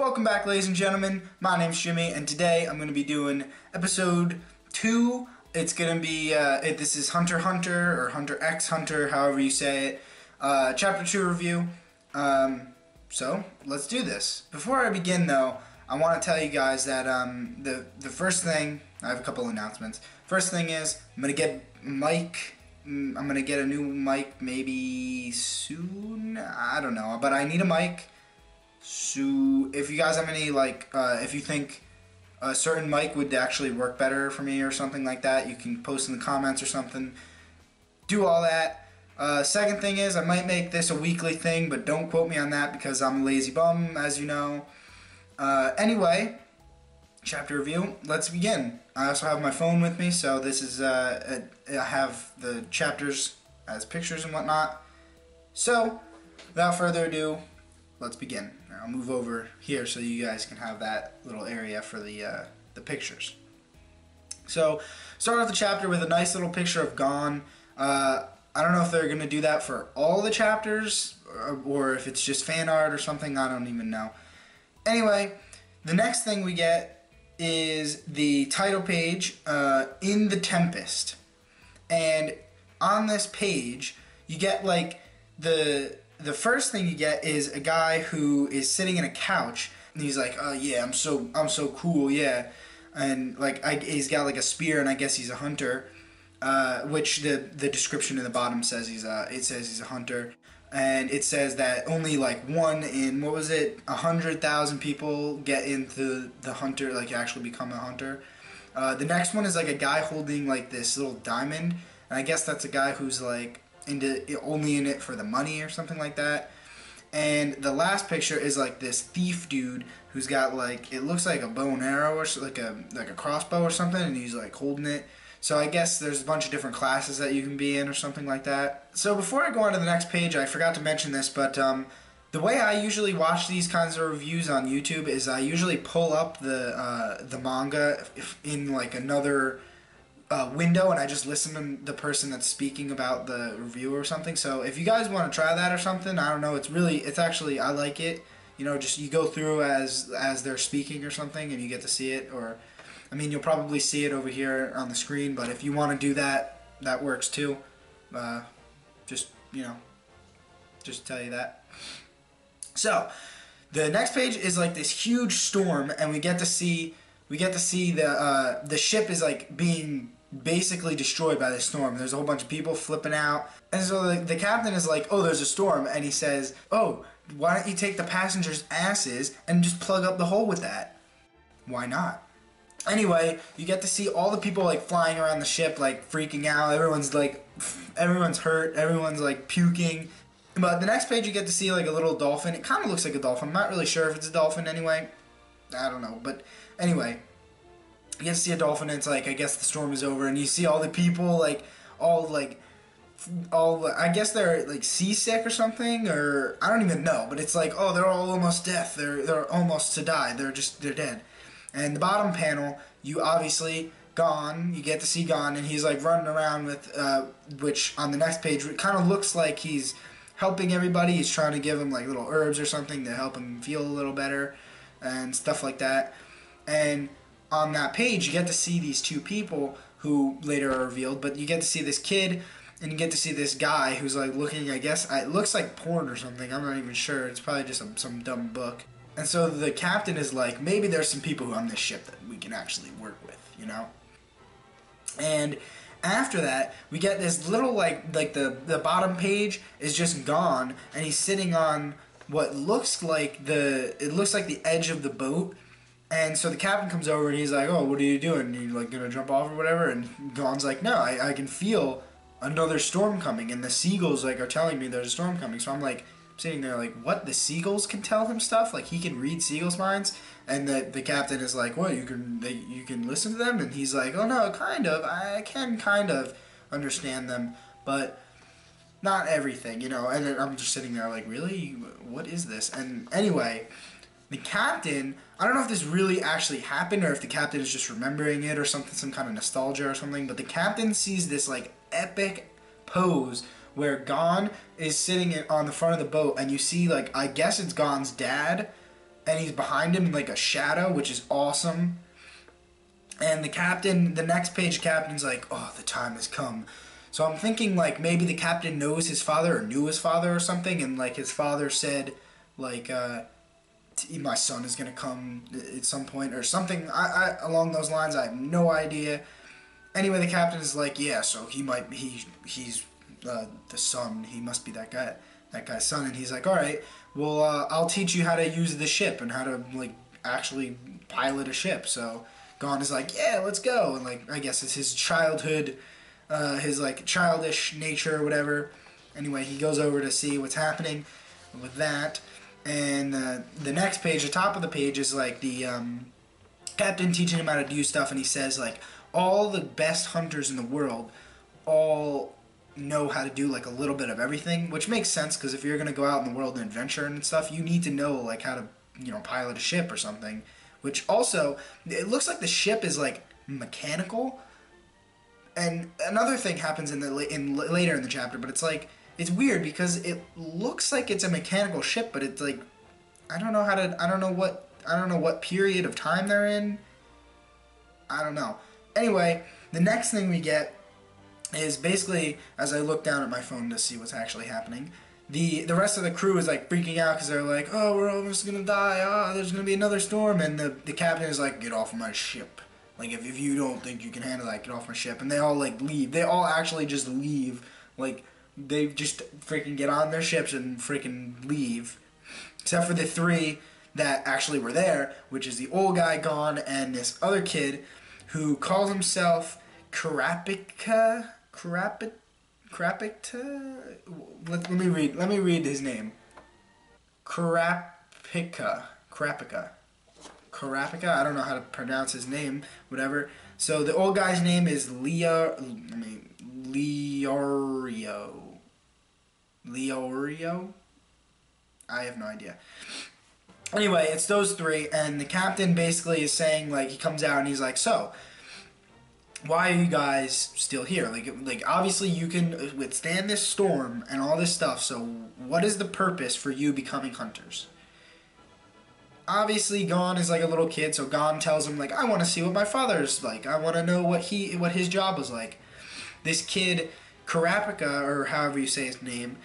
Welcome back, ladies and gentlemen. My name's Jimmy, and today I'm going to be doing episode 2. It's going to be, this is Hunter x Hunter, or Hunter x Hunter, however you say it, chapter 2 review. So, let's do this. Before I begin, though, I want to tell you guys that the first thing, I have a couple announcements. First thing is, I'm going to get mic. I'm going to get a new mic maybe soon. I don't know, but I need a mic. So if you guys have any, if you think a certain mic would actually work better for me or something like that, you can post in the comments or something. Do all that. Second thing is, I might make this a weekly thing, but don't quote me on that because I'm a lazy bum, as you know. Anyway, chapter review. Let's begin. I also have my phone with me, so this is, I have the chapters as pictures and whatnot. So, without further ado, let's begin. I'll move over here so you guys can have that little area for the pictures. So, start off the chapter with a nice little picture of Gon. I don't know if they're going to do that for all the chapters, or if it's just fan art or something, I don't even know. Anyway, the next thing we get is the title page, In the Tempest. And on this page, you get like the first thing you get is a guy who is sitting in a couch, and he's like, "Oh yeah, I'm so cool, yeah," and like he's got like a spear, and I guess he's a hunter, which the description in the bottom says he's a hunter, and it says that only like 1 in 100,000 people get into the hunter, like actually become a hunter. The next one is like a guy holding like this little diamond, and I guess that's a guy who's like only in it for the money or something like that. And the last picture is like this thief dude who's got like, it looks like a bow and arrow or like a crossbow or something, and he's like holding it. So I guess there's a bunch of different classes that you can be in or something like that. So before I go on to the next page, I forgot to mention this, but the way I usually watch these kinds of reviews on YouTube is I usually pull up the manga in like another window, and I just listen to the person that's speaking about the review or something. So if you guys want to try that or something, I don't know, it's actually, I like it. You know, just you go through as they're speaking or something, and you get to see it. Or, I mean, you'll probably see it over here on the screen, but if you want to do that, that works too. Just, you know, just tell you that. So, the next page is like this huge storm, and we get to see the ship is like being basically destroyed by the storm. There's a whole bunch of people flipping out, and so the captain is like, "Oh, there's a storm," and he says, "Oh, why don't you take the passengers' asses and just plug up the hole with that?" Why not? Anyway, you get to see all the people like flying around the ship, like freaking out. Everyone's hurt. Everyone's like puking. But the next page, you get to see like a little dolphin. It kind of looks like a dolphin. I'm not really sure if it's a dolphin anyway. I don't know, but anyway, you get to see a dolphin, and it's like, I guess the storm is over, and you see all the people like all I guess they're like seasick or something, or I don't even know, but it's like, oh, they're all almost death. They're almost to die. They're dead. And the bottom panel, you obviously Gon. You get to see Gon, and he's like running around with which on the next page it kind of looks like he's helping everybody. He's trying to give them like little herbs or something to help him feel a little better and stuff like that. And on that page, you get to see these two people who later are revealed, but you get to see this kid, and you get to see this guy who's like looking, I guess, it looks like porn or something. I'm not even sure. It's probably just some dumb book. And so the captain is like, maybe there's some people who on this ship that we can actually work with, you know? And after that, we get this little, like the bottom page is just Gon, and he's sitting on what looks like the edge of the boat. And so the captain comes over, and he's like, "Oh, what are you doing? Are you like gonna jump off or whatever?" And Gon's like, "No, I can feel another storm coming, and the seagulls like are telling me there's a storm coming." So I'm like sitting there like, what? The seagulls can tell him stuff? Like he can read seagulls' minds? And the captain is like, "What? You can listen to them?" And he's like, "Oh no, kind of. I can kind of understand them, but not everything, you know." And then I'm just sitting there like, really? What is this? And anyway, the captain, I don't know if this really actually happened or if the captain is just remembering it or something, some kind of nostalgia or something, but the captain sees this like epic pose where Gon is sitting on the front of the boat, and you see like, I guess it's Gon's dad, and he's behind him in like a shadow, which is awesome. And the captain, the next page, captain's like, oh, the time has come. So I'm thinking like maybe the captain knows his father or knew his father or something, and like his father said like my son is gonna come at some point or something. I along those lines. I have no idea. Anyway, the captain is like, yeah, so he's the son. He must be that guy's son. And he's like, all right, well, I'll teach you how to use the ship and how to like actually pilot a ship. So Gon is like, yeah, let's go. And like I guess it's his childhood, his like childish nature or whatever. Anyway, he goes over to see what's happening with that. And the next page, the top of the page, is like the captain teaching him how to do stuff, and he says like all the best hunters in the world all know how to do like a little bit of everything, which makes sense because if you're gonna go out in the world and adventure and stuff, you need to know like how to pilot a ship or something. Which also, it looks like the ship is like mechanical. And another thing happens later in the chapter, but it's like it's weird because it looks like it's a mechanical ship, but it's like I don't know what period of time they're in. I don't know. Anyway, the next thing we get is basically, as I look down at my phone to see what's actually happening, the rest of the crew is like freaking out because they're like, oh, we're almost gonna die, there's gonna be another storm, and the captain is like, get off of my ship. Like, if you don't think you can handle that, get off my ship. And they all like leave. They all actually just leave. Like, they just freaking get on their ships and freaking leave. Except for the three that actually were there, which is the old guy Gon and this other kid who calls himself Kurapika. Let me read his name. Kurapika. I don't know how to pronounce his name. Whatever. So the old guy's name is Leorio. I have no idea. Anyway, it's those three, and the captain basically is saying, like, he comes out and he's like, so, why are you guys still here? Like obviously you can withstand this storm and all this stuff, so what is the purpose for you becoming hunters? Obviously Gon is like a little kid, so Gon tells him, like, I want to see what my father's like. I want to know what his job was like. This kid, Kurapika, or however you say his name,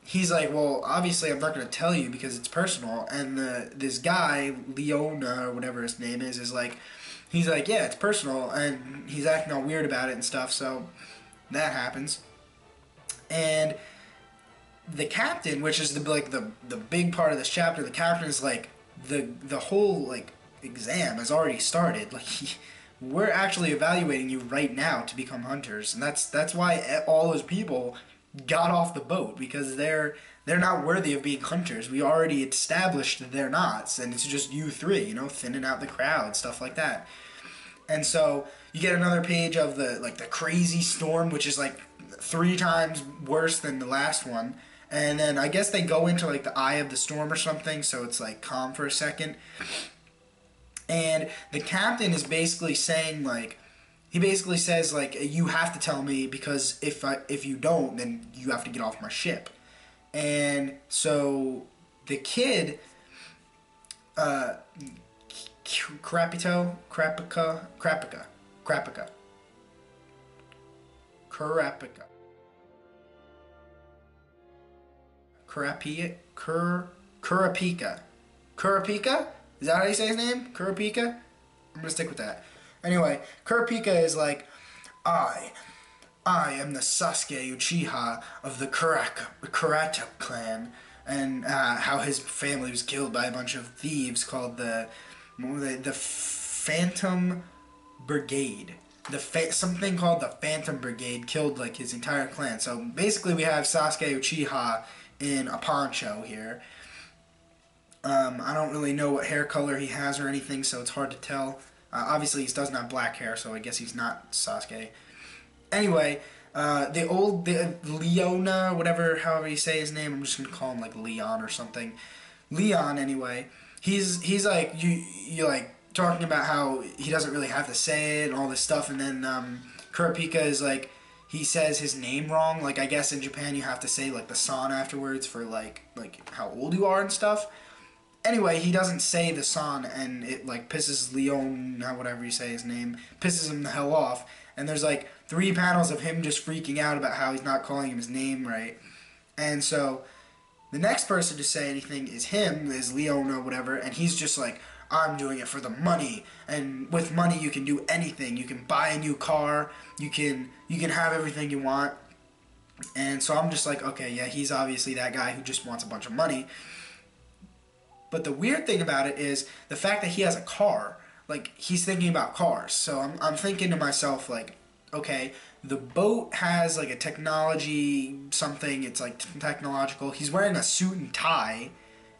he's like, well, obviously I'm not going to tell you because it's personal. And this guy, Leona, or whatever his name is like, he's like, yeah, it's personal, and he's acting all weird about it and stuff, so that happens. And the captain, which is the big part of this chapter, the captain is like, the whole like exam has already started. Like we're actually evaluating you right now to become hunters, and that's why all those people got off the boat, because they're not worthy of being hunters. We already established that they're not, and it's just you three, thinning out the crowd, stuff like that. And so you get another page of the crazy storm, which is like 3 times worse than the last one. And then I guess they go into like the eye of the storm or something, so it's like calm for a second. And the captain is basically saying, like, he basically says, like, you have to tell me, because if you don't, then you have to get off my ship. And so the kid, Kurapika, is that how you say his name? Kurapika? I'm gonna stick with that. Anyway, Kurapika is like, I am the Sasuke Uchiha of the Kurata clan, and how his family was killed by a bunch of thieves called the Phantom Brigade. Something called the Phantom Brigade killed like his entire clan. So basically we have Sasuke Uchiha in a poncho here. I don't really know what hair color he has or anything, so it's hard to tell. Obviously, he doesn't have black hair, so I guess he's not Sasuke. Anyway, the Leona, however you say his name, I'm just gonna call him like Leon or something. Leon, anyway, he's like you like talking about how he doesn't really have to say it and all this stuff, and then Kurapika is like, he says his name wrong. Like, I guess in Japan you have to say like the san afterwards for like how old you are and stuff. Anyway, he doesn't say the San, and it like pisses Leon, whatever you say his name, pisses him the hell off. And there's like 3 panels of him just freaking out about how he's not calling him his name right. And so the next person to say anything is Leon or whatever, and he's just like, I'm doing it for the money, and with money you can do anything. You can buy a new car, you can have everything you want. And so I'm just like, okay, yeah, he's obviously that guy who just wants a bunch of money. But the weird thing about it is the fact that he has a car. Like, he's thinking about cars. So I'm thinking to myself, like, okay, the boat has, like, a technology something. It's, like, technological. He's wearing a suit and tie,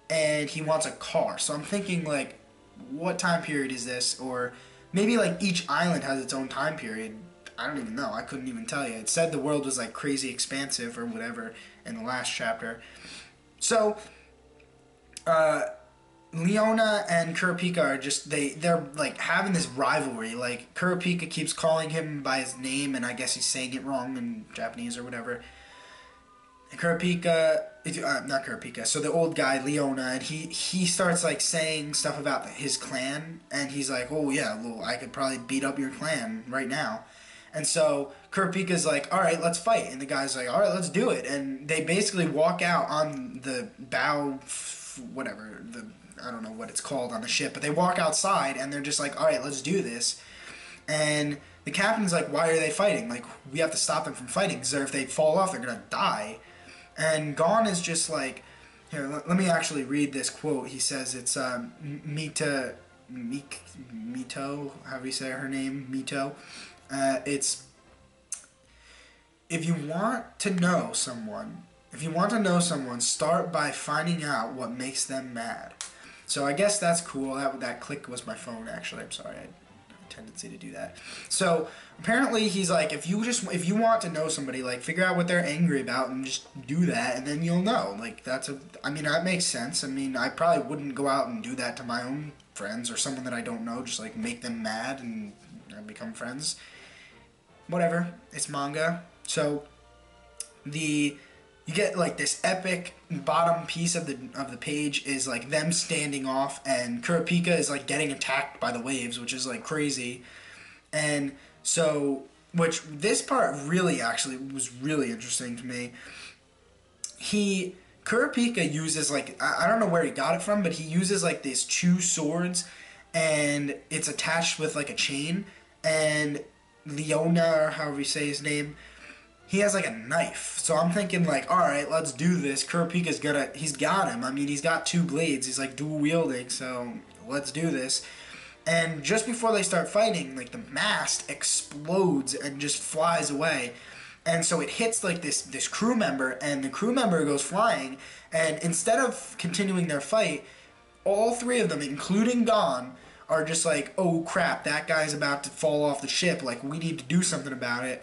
and he wants a car. So I'm thinking, like, what time period is this? Or maybe, like, each island has its own time period. I don't even know. I couldn't even tell you. It said the world was, like, crazy expansive or whatever in the last chapter. So, Leona and Kurapika are just, they're like having this rivalry. Like, Kurapika keeps calling him by his name, and I guess he's saying it wrong in Japanese or whatever. And Kurapika, not Kurapika, so the old guy, Leona, and he starts like saying stuff about his clan, and he's like, oh yeah, well, I could probably beat up your clan right now. And so Kurapika's like, alright, let's fight. And the guy's like, alright, let's do it. And they basically walk out on the bow, whatever, I don't know what it's called on the ship, but they walk outside and they're just like, alright, let's do this. And the captain's like, why are they fighting? Like, we have to stop them from fighting, because if they fall off, they're gonna die. And Gon is just like, here, let me actually read this quote. He says it's Mito, however you say her name, Mito. It's, if you want to know someone, start by finding out what makes them mad. So I guess that's cool. That click was my phone, actually. I'm sorry. I have a tendency to do that. So apparently he's like, if you want to know somebody, like, figure out what they're angry about and just do that, and then you'll know. Like, I mean, that makes sense. I mean, I probably wouldn't go out and do that to my own friends or someone that I don't know, just like make them mad and become friends. Whatever. It's manga. So you get like this epic bottom piece of the page is like them standing off, and Kurapika is like getting attacked by the waves, which is like crazy. And so, which this part really actually was really interesting to me. Kurapika uses like, I don't know where he got it from, but he uses like these 2 swords, and it's attached with like a chain. And Leona, or however you say his name, he has like a knife. So I'm thinking like, alright, let's do this. Kurapika's he's got him. I mean, he's got 2 blades. He's like dual wielding, so let's do this. And just before they start fighting, like, the mast explodes and just flies away. And so it hits like this crew member, and the crew member goes flying, and instead of continuing their fight, all 3 of them, including Gon, are just like, oh crap, that guy's about to fall off the ship, like, we need to do something about it.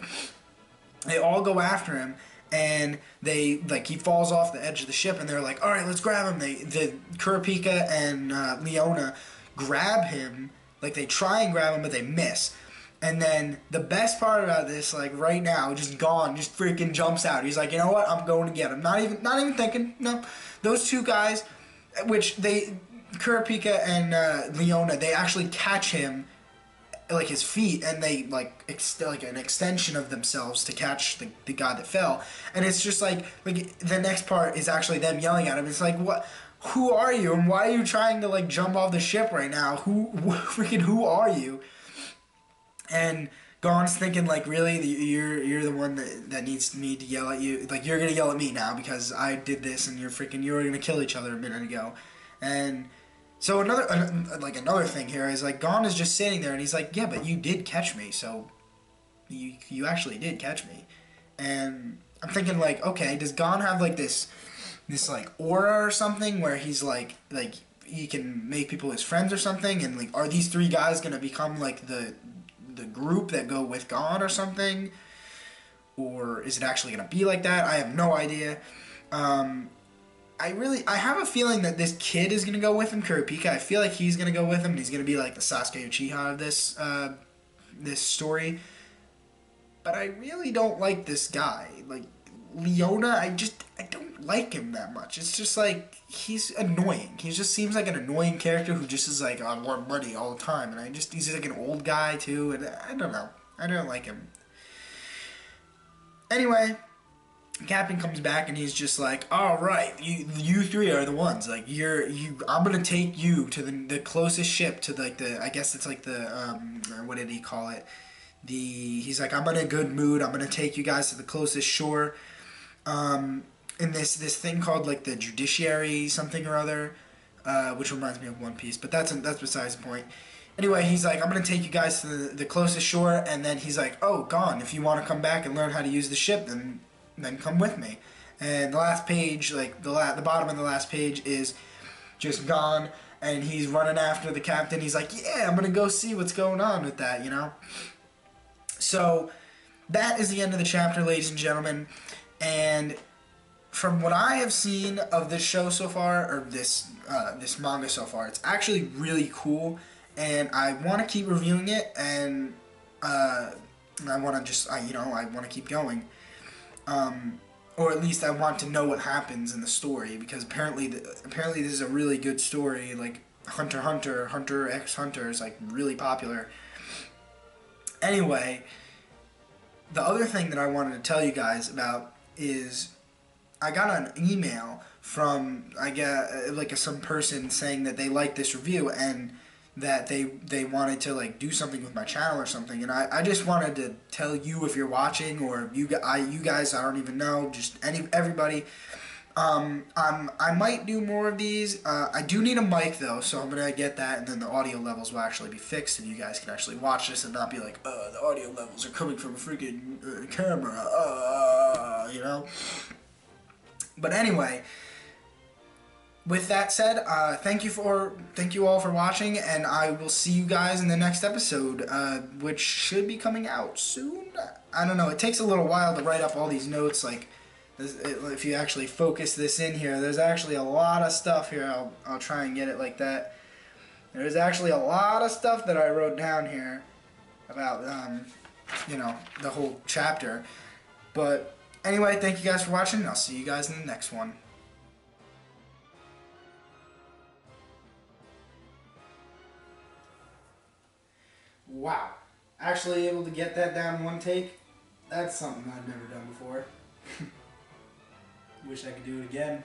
They all go after him, and he falls off the edge of the ship, and they're like, alright, let's grab him. The Kurapika and Leona grab him, like, they try and grab him, but they miss. And then the best part about this, like, right now, just Gon just freaking jumps out. He's like, you know what, I'm going to get him. Not even thinking, no. Those 2 guys, which Kurapika and Leona, they actually catch him, like, his feet, and they like an extension of themselves to catch the guy that fell. And it's just like the next part is actually them yelling at him. It's like, who are you, and why are you trying to like jump off the ship right now? Who are you? And Gon's thinking like, really, you're the one that needs me to yell at you, like, you're gonna yell at me now because I did this, and you were gonna kill each other a minute ago. And so another thing here is like, Gon is just sitting there, and he's like, yeah, but you did catch me, so you actually did catch me. And I'm thinking like, okay, does Gon have like this like aura or something where he's like he can make people his friends or something, and like, are these 3 guys gonna become like the group that go with Gon or something, or is it actually gonna be like that? I have no idea. I have a feeling that this kid is gonna go with him, Kurapika. I feel like he's gonna go with him, and he's gonna be like the Sasuke Uchiha of this story. But I really don't like this guy. Like, Leona, I don't like him that much. It's just like, he's annoying. He just seems like an annoying character who just is like, I want money all the time. And he's like an old guy too, and I don't know. I don't like him. Anyway, Captain comes back and he's just like, all right, you three are the ones. Like, I'm gonna take you to the closest ship to like I guess it's like what did he call it? He's like, I'm in a good mood. I'm gonna take you guys to the closest shore. In this thing called like the Judiciary something or other, which reminds me of One Piece, but that's besides the point. Anyway, he's like, I'm gonna take you guys to the closest shore, and then he's like, oh, Gon, if you want to come back and learn how to use the ship, then come with me. And the last page, like the bottom of the last page is just Gon, and he's running after the captain. He's like, yeah, I'm gonna go see what's going on with that, you know. So that is the end of the chapter, ladies and gentlemen, and from what I have seen of this show so far, or this manga so far, it's actually really cool, and I want to keep reviewing it, and I want to I want to keep going, or at least I want to know what happens in the story, because apparently this is a really good story. Like Hunter x Hunter is like really popular. Anyway, the other thing that I wanted to tell you guys about is I got an email from some person saying that they liked this review and that they wanted to like do something with my channel or something, and I just wanted to tell you, if you're watching, or you guys, I don't even know, just everybody. I might do more of these. I do need a mic though, so I'm gonna get that, and then the audio levels will actually be fixed, and you guys can actually watch this and not be like, the audio levels are coming from a freaking camera, you know. But anyway, with that said, thank you all for watching, and I will see you guys in the next episode, which should be coming out soon. I don't know. It takes a little while to write up all these notes, like. If you actually focus this in here, there's actually a lot of stuff here. I'll try and get it like that. There's actually a lot of stuff that I wrote down here about, the whole chapter. But anyway, thank you guys for watching, and I'll see you guys in the next one. Wow. Actually able to get that down in one take? That's something I've never done before. Wish I could do it again.